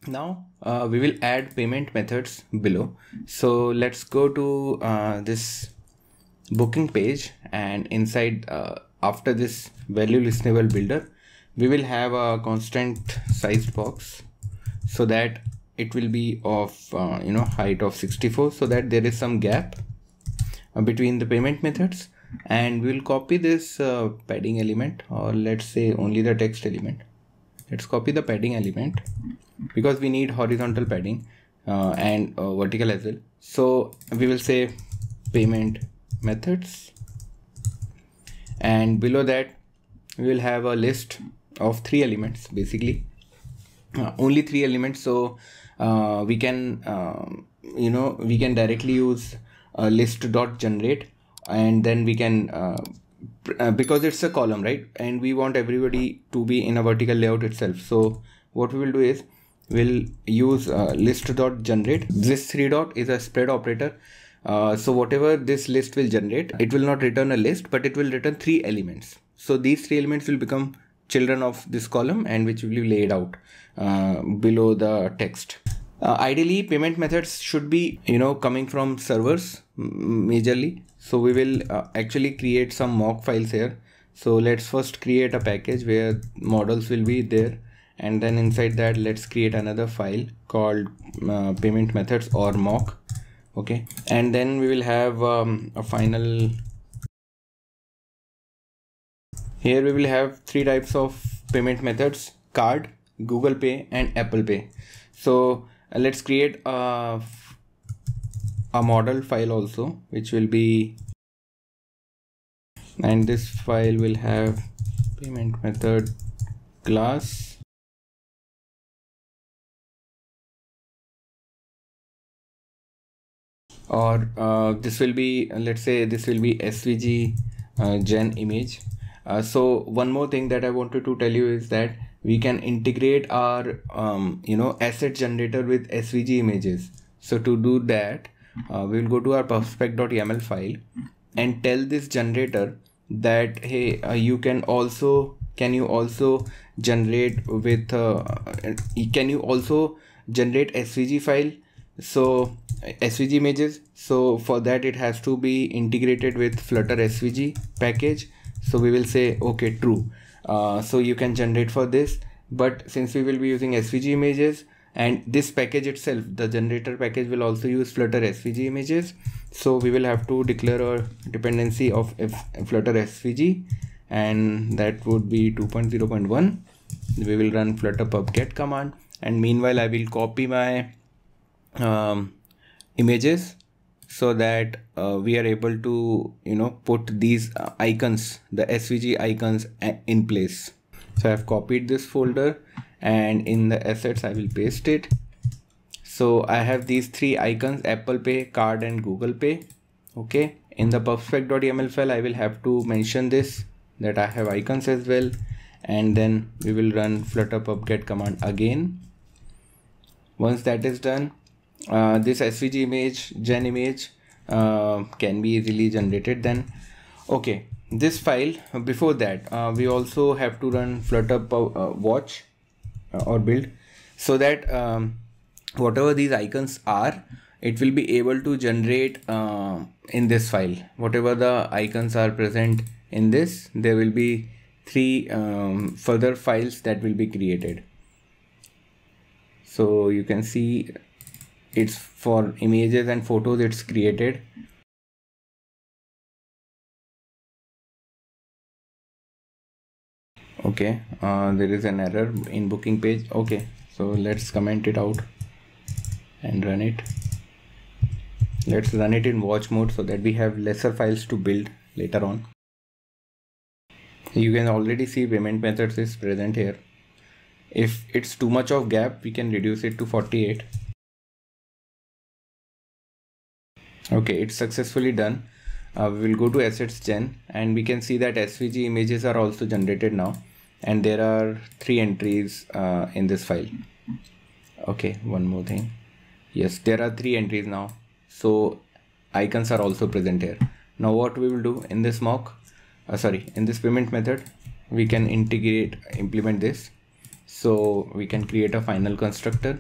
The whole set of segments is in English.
Now we will add payment methods below. So let's go to this booking page, and inside after this value listenable builder, we will have a constant sized box so that it will be of height of 64, so that there is some gap between the payment methods. And we'll copy this padding element, or let's say only the text element. Let's copy the padding element because we need horizontal padding and vertical as well. So we will say payment methods, and below that we will have a list of 3 elements, basically only 3 elements. So we can we can directly use list.generate, and then we can because it's a column, right, and we want everybody to be in a vertical layout itself. So what we will do is we'll use list.generate. This 3 dot is a spread operator. So whatever this list will generate, it will not return a list, but it will return 3 elements. So these 3 elements will become children of this column, and which will be laid out below the text. Ideally payment methods should be coming from servers majorly. So we will actually create some mock files here. So let's first create a package where models will be there, and then inside that let's create another file called payment methods or mock. Okay, and then we will have a final. Here we will have 3 types of payment methods: card, Google Pay, and Apple Pay. So let's create a model file also, which will be, and this file will have payment method class, or this will be, let's say this will be svg gen image. So one more thing that I wanted to tell you is that we can integrate our asset generator with svg images. So to do that, we will go to our perfect.yaml file and tell this generator that, hey, can you also generate with can you also generate svg file, so svg images. So for that it has to be integrated with flutter svg package. So we will say okay, true. So you can generate for this, but since we will be using svg images, and this package itself, the generator package, will also use flutter svg images, so we will have to declare a dependency of flutter svg, and that would be 2.0.1. we will run flutter pub-get command, and meanwhile I will copy my images so that we are able to put these icons, the svg icons, in place. So I have copied this folder, and in the assets I will paste it. So I have these 3 icons: Apple Pay, Card, and Google Pay. Okay, in the perfect.yaml file I will have to mention this, that I have icons as well, and then we will run flutter pub-get command again. Once that is done, this svg image, gen image can be easily generated then. Okay, this file, before that we also have to run flutter watch or build, so that whatever these icons are, it will be able to generate in this file. Whatever the icons are present in this, there will be 3 further files that will be created. So you can see it's for images and photos, it's created. Okay, there is an error in booking page. Okay, so let's comment it out and run it. Let's run it in watch mode so that we have lesser files to build later on. You can already see payment methods is present here. If it's too much of gap, we can reduce it to 48. Okay, it's successfully done. We will go to assets gen, and we can see that svg images are also generated now, and there are 3 entries in this file. Okay, one more thing. Yes, there are 3 entries now, so icons are also present here. Now what we will do in this mock, in this payment method, we can implement this. So we can create a final constructor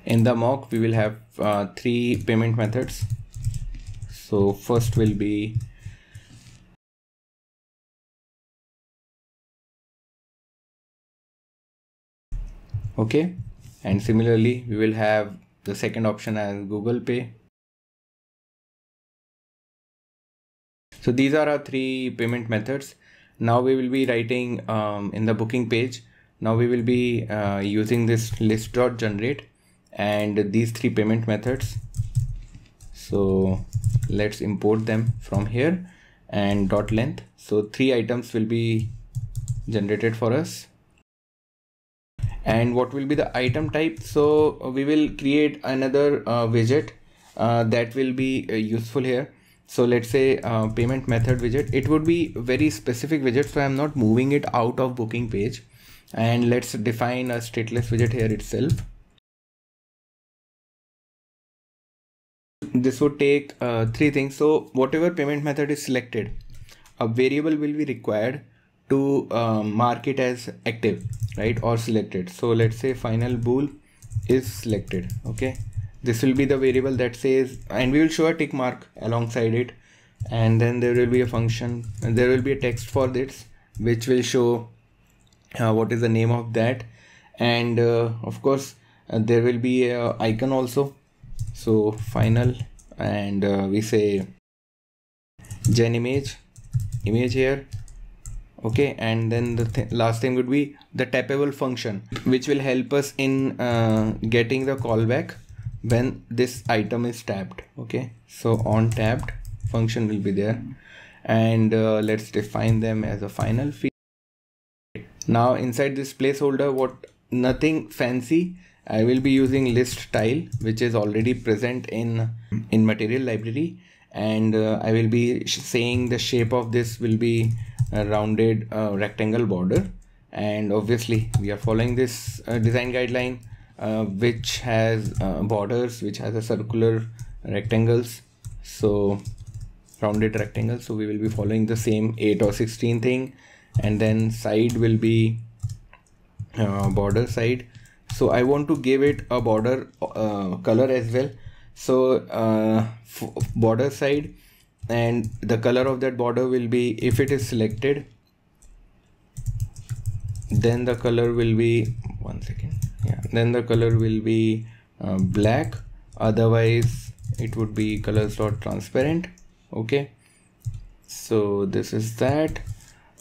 In the mock we will have 3 payment methods. So first will be okay, and similarly we will have the second option as Google Pay. So these are our 3 payment methods. Now we will be writing in the booking page. Now we will be using this list.generate and these 3 payment methods. So let's import them from here, and dot length. So 3 items will be generated for us. And what will be the item type? So we will create another widget that will be useful here. So let's say payment method widget. It would be very specific widget, so I'm not moving it out of booking page. And let's define a stateless widget here itself. This would take 3 things. So whatever payment method is selected, a variable will be required to mark it as active, right, or selected. So let's say final bool is selected. Okay, this will be the variable that says, and we will show a tick mark alongside it, and then there will be a function and there will be a text for this which will show what is the name of that, and of course there will be a icon also. So final, and we say gen image here. Okay, and then the last thing would be the tappable function, which will help us in getting the callback when this item is tapped. Okay, so on tapped function will be there, and let's define them as a final field. Now inside this placeholder, nothing fancy, I will be using list tile, which is already present in material library, and I will be saying the shape of this will be a rounded rectangle border, and obviously we are following this design guideline which has borders, which has a circular rectangles, so rounded rectangle. So we will be following the same 8 or 16 thing, and then side will be border side. So I want to give it a border color as well. So border side, and the color of that border will be, if it is selected, then the color will be, then the color will be black, otherwise it would be colors.transparent. Okay, so this is that.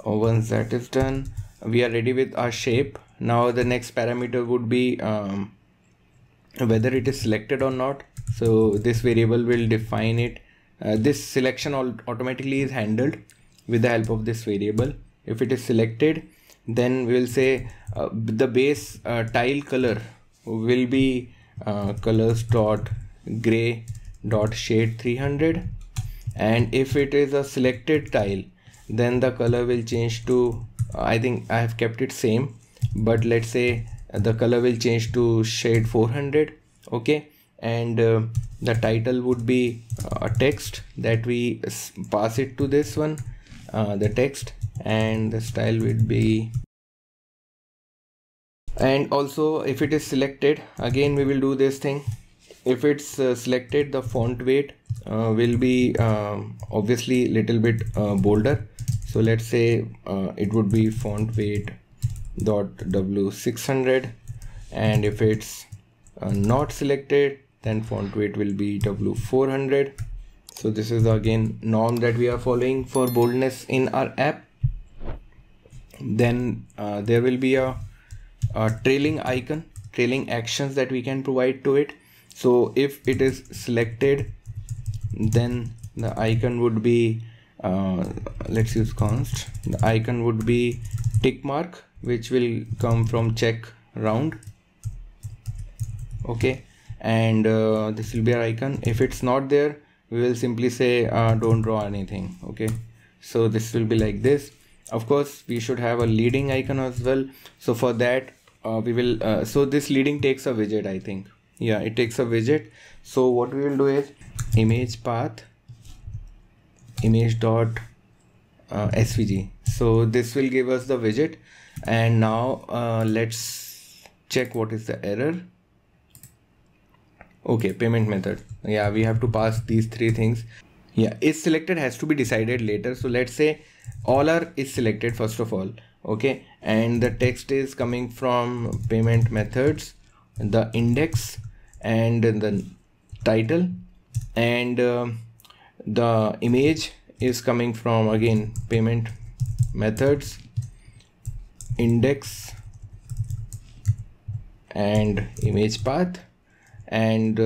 Once that is done, we are ready with our shape. Now the next parameter would be whether it is selected or not. So this variable will define it. This selection automatically is handled with the help of this variable. If it is selected, then we will say the base tile color will be colors.gray.shade 300, and if it is a selected tile, then the color will change to, I think I have kept it same, but let's say the color will change to shade 400. Okay, and the title would be a text that we pass it to this one, the text, and the style would be, and also if it is selected, again we will do this thing. If it's selected, the font weight will be obviously little bit bolder. So let's say it would be font weight .w600, and if it's not selected, then font weight will be w400. So this is again norm that we are following for boldness in our app. Then there will be a trailing icon, trailing actions that we can provide to it. So if it is selected, then the icon would be let's use const. The icon would be tick mark, which will come from check round. Okay, and this will be our icon. If it's not there, we will simply say don't draw anything. Okay, so this will be like this. Of course, we should have a leading icon as well. So for that we will so this leading takes a widget, I think. Yeah, it takes a widget. So what we will do is image path image dot svg. So this will give us the widget, and now let's check what is the error. Okay, payment method. Yeah, we have to pass these three things. Yeah, is selected has to be decided later. So let's say all are is selected first of all. Okay, and the text is coming from payment methods, the index and the title, and the image is coming from again payment methods, index and image path, and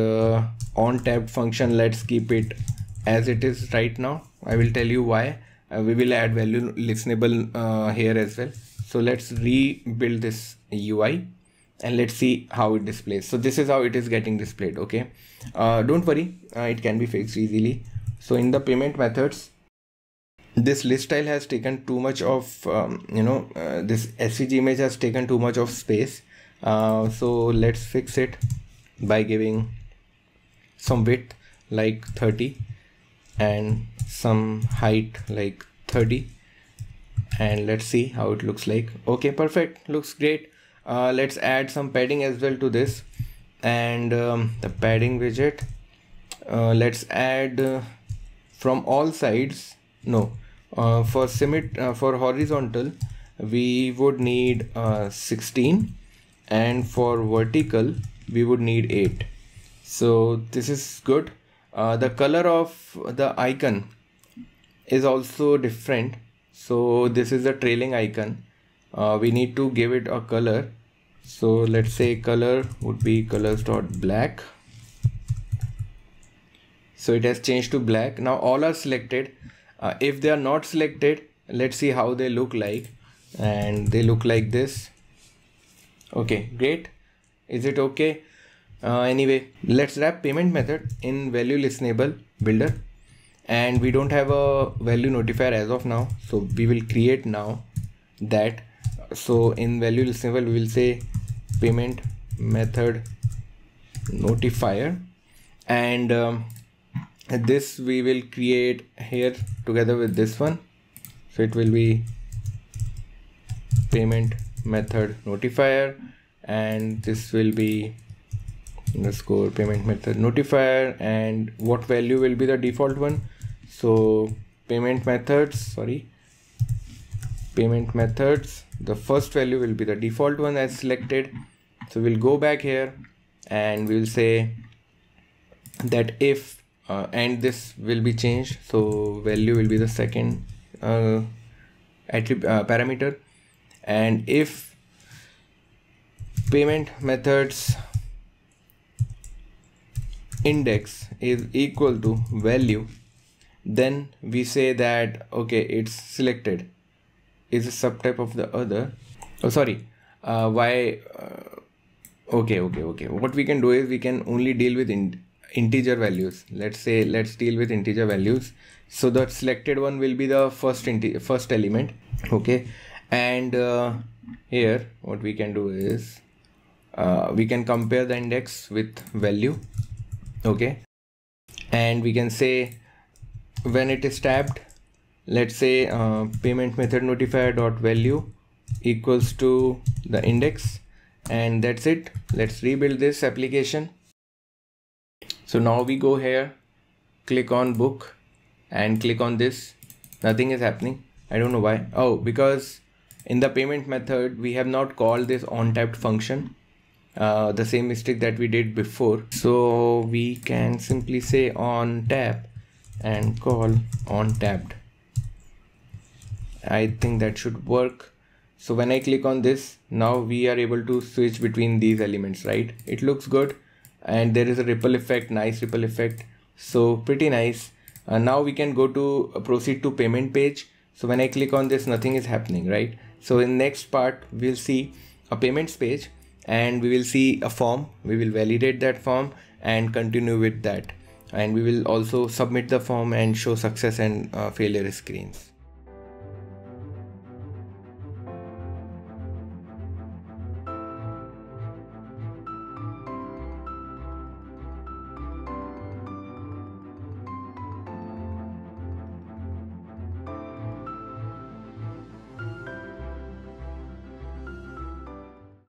on tabbed function, let's keep it as it is right now. I will tell you why. We will add value listenable here as well. So let's rebuild this UI and let's see how it displays. So this is how it is getting displayed. Okay, don't worry, it can be fixed easily. So in the payment methods, this list style has taken too much of this SVG image has taken too much of space. So let's fix it by giving some width like 30 and some height like 30, and let's see how it looks like. Okay, perfect, looks great. Let's add some padding as well to this, and the padding widget, let's add from all sides. No, for horizontal we would need 16, and for vertical we would need 8. So this is good. The color of the icon is also different. So this is the trailing icon. We need to give it a color. So let's say color would be colors.black. So it has changed to black. Now all are selected. If they are not selected, let's see how they look like, and they look like this. Okay, great. Is it okay? Anyway, let's wrap payment method in value listenable builder, and we don't have a value notifier as of now, so we will create now that. So in value listenable we will say payment method notifier, and this we will create here together with this one. So it will be payment method notifier, and this will be underscore payment method notifier, and what value will be the default one. So payment methods, the first value will be the default one as selected. So we'll go back here and we'll say that if and this will be changed, so value will be the second parameter, and if payment methods index is equal to value, then we say that okay, it's selected, is a subtype of the other. Okay, what we can do is we can only deal with integer values. Let's deal with integer values. So the selected one will be the first element. Okay, and here what we can do is we can compare the index with value. Okay, and we can say when it is tabbed, let's say payment method notifier dot value equals to the index, and that's it. Let's rebuild this application. So now we go here, click on book and click on this. Nothing is happening. I don't know why. Oh, because in the payment method we have not called this on tabbed function, the same mistake that we did before. So we can simply say on tab and call on tabbed. I think that should work. So when I click on this, now we are able to switch between these elements, right? It looks good, and there is a ripple effect, nice ripple effect. So pretty nice. Now we can go to proceed to payment page. So when I click on this, nothing is happening, right? So in next part we'll see a payments page, and we will see a form. We will validate that form and continue with that, and we will also submit the form and show success and failure screens.